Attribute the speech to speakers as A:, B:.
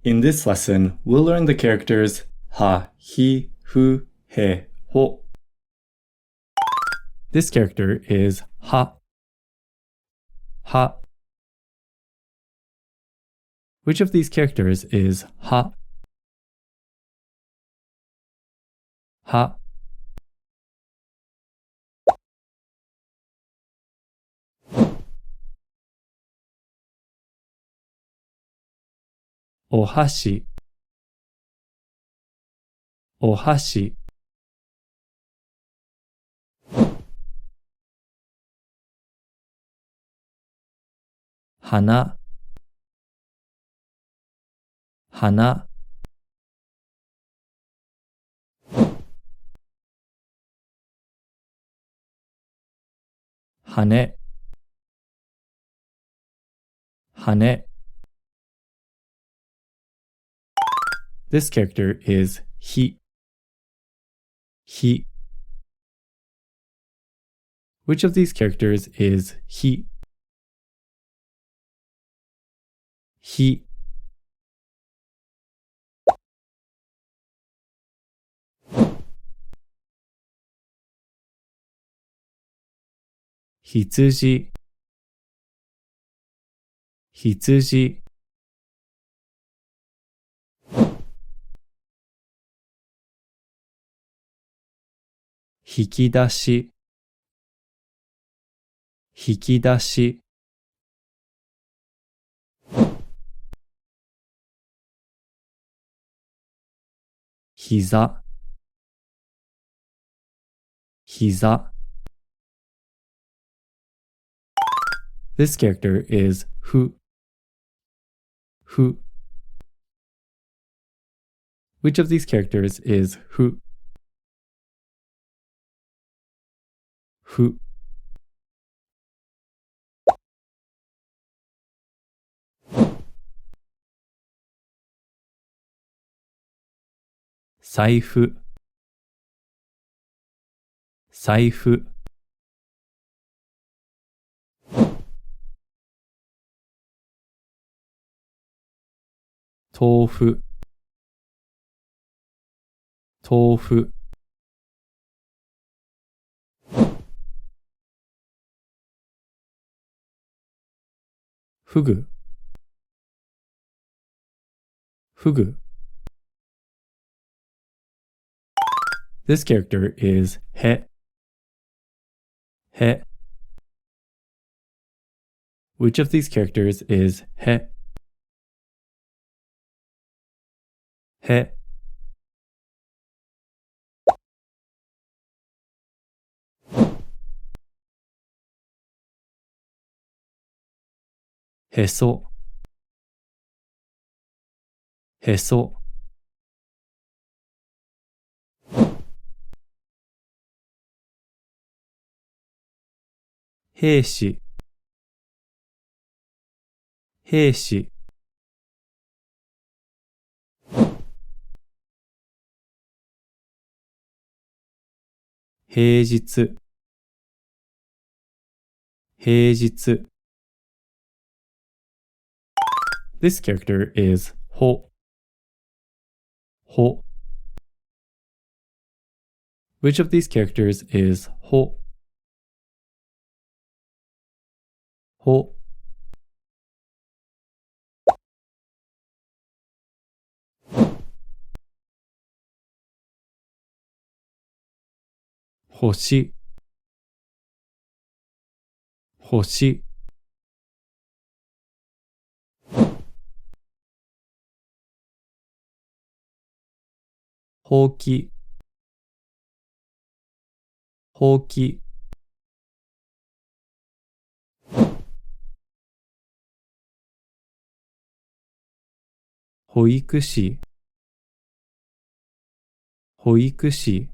A: In this lesson, we'll learn the characters はひふへほ. This character is は. Ha. Which of these characters is は? Ha. O hashi. O hashi. Hana. Hana. Hane. Hane. This character is hi. Hi. Which of these characters is hi? Hi. Hitsuji. Hitsuji. Hikidashi. Hikidashi. Hiza. Hiza. This character is fu. Fu. Which of these characters is fu? Fu. Saifu. Saifu. Tofu. Tofu. Fugu. Fugu. This character is he. He. Which of these characters is he? He. Heso. Heso. Heishi. Heishi.平日。平日。This character is ほ。ほ。Which of these characters is ほ? ほ。星。星。ほうき。ほうき。保育士。保育士。